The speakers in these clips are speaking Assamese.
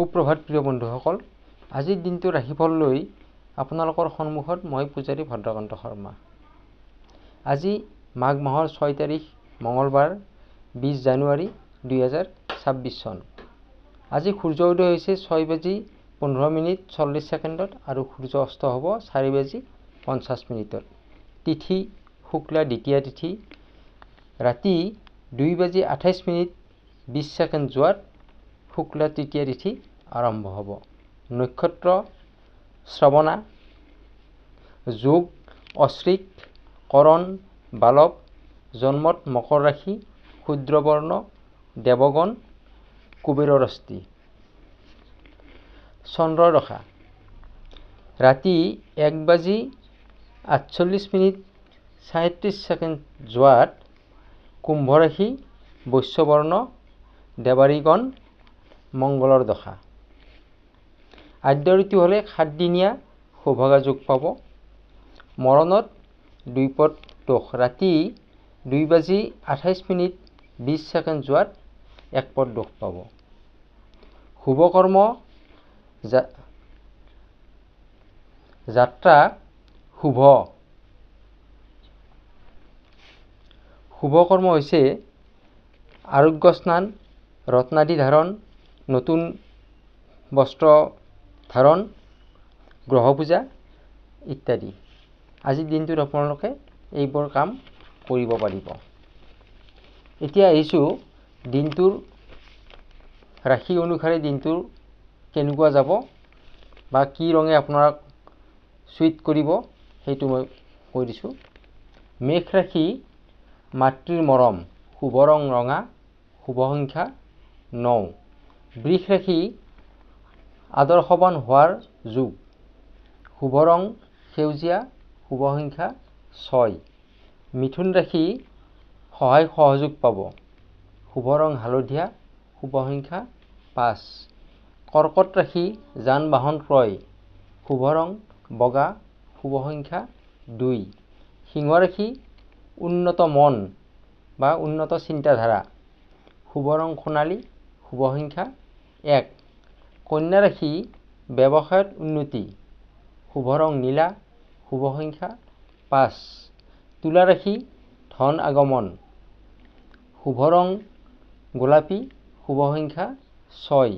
সুপ্ৰভাত প্ৰিয় বন্ধুসকল, আজিৰ দিনটোৰ ৰাশিফল লৈ আপোনালোকৰ সন্মুখত মই পূজাৰী ভদ্ৰকান্ত শৰ্মা। আজি মাঘ মাহৰ 6 তাৰিখ মঙলবাৰ 20 জানুৱাৰী 2026 চন। আজি সূৰ্য উদয় হৈছে 6:15:40 আৰু সূৰ্য অস্ত হ'ব 4:50 তিথি শুক্লা দ্বিতীয়া তিথি ৰাতি 2:28:20 যোৱাত শুক্লা তৃতীয়া তিথি আৰম্ভ হ'ব। নক্ষত্ৰ শ্ৰৱণা, যোগ অশ্ৰিক, কৰণ বালৱ, জন্মত মকৰ ৰাশি, ক্ষুদ্ৰবৰ্ণ দেৱগণ, কুবেৰৰ অস্থি। চন্দ্ৰৰ দশা ৰাতি 1:48:37 যোৱাত কুম্ভ ৰাশি, বৈশ্যবৰ্ণ দেৱাৰীগণ, মংগলৰ দশা। আদ্য ঋতু হ'লে 7 দিনীয়া সৌভাগ্য যোগ পাব। মৰণত দ্বিপদ দোষ ৰাতি 2:28:20 যোৱাত একপদ দোষ পাব। শুভকৰ্ম যাত্ৰা শুভ। শুভকৰ্ম হৈছে আৰোগ্য স্নান, ৰত্নাদি ধাৰণ, নতুন বস্ত্ৰ ধাৰণ, গ্ৰহ পূজা ইত্যাদি। আজিৰ দিনটোত আপোনালোকে এইবোৰ কাম কৰিব পাৰিব। এতিয়া আহিছোঁ দিনটোৰ ৰাশি অনুসাৰে দিনটোৰ কেনেকুৱা যাব বা কি ৰঙে আপোনাক চুইট কৰিব সেইটো মই কৈ দিছোঁ। মেষ ৰাশি মাতৃৰ মৰম, শুভ ৰং ৰঙা, শুভ সংখ্যা 9। বৃষ ৰাশি আদৰ্শৱান হোৱাৰ যোগ, শুভ ৰং সেউজীয়া, শুভ সংখ্যা 6। মিথুন ৰাশি সহায় সহযোগ পাব, শুভ ৰং হালধীয়া, শুভ সংখ্যা 5। কৰ্কট ৰাশি যান বাহন ক্ৰয়, শুভ ৰং বগা, শুভ সংখ্যা 2। সিংহ ৰাশি উন্নত মন বা উন্নত চিন্তাধাৰা, শুভ ৰং সোণালী, শুভ সংখ্যা 1। কন্যা ৰাশি ব্যৱসায়ত উন্নতি, শুভ ৰং নীলা, শুভ সংখ্যা 5। তুলা ৰাশি ধন আগমন, শুভ ৰং গোলাপী, শুভ সংখ্যা 6।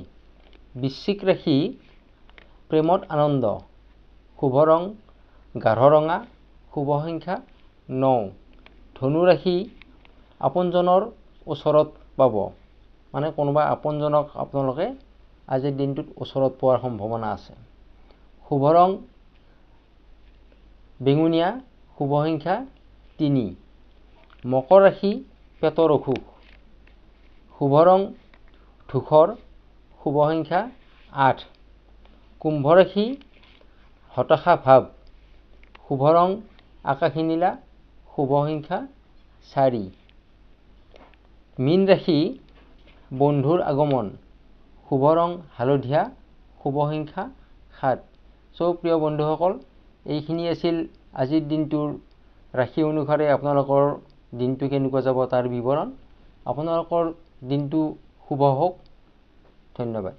বৃশ্চিক ৰাশি প্ৰেমত আনন্দ, শুভ ৰং গাঢ় ৰঙা, শুভ সংখ্যা 9। ধনু ৰাশি আপোনজনৰ ওচৰত পাব, মানে কোনোবা আপোনজনক আপোনালোকে আজিৰ দিনটোত ওচৰত পোৱাৰ সম্ভাৱনা আছে। শুভ ৰং বেঙুনীয়া, শুভ সংখ্যা 3। মকৰ ৰাশি পেটৰ অসুখ, শুভ ৰং ধূসৰ, শুভ সংখ্যা 8। কুম্ভ ৰাশি হতাশা ভাৱ, শুভ ৰং আকাশী নীলা, শুভ সংখ্যা 4। মীন ৰাশি বন্ধুৰ আগমন, শুভ ৰং হালধীয়া, শুভ সংখ্যা 7। প্ৰিয় বন্ধুসকল, এইখিনি আছিল আজিৰ দিনটোৰ ৰাশি অনুসাৰে আপোনালোকৰ দিনটো কেনেকুৱা যাব তাৰ বিৱৰণ। আপোনালোকৰ দিনটো শুভ হওক। ধন্যবাদ।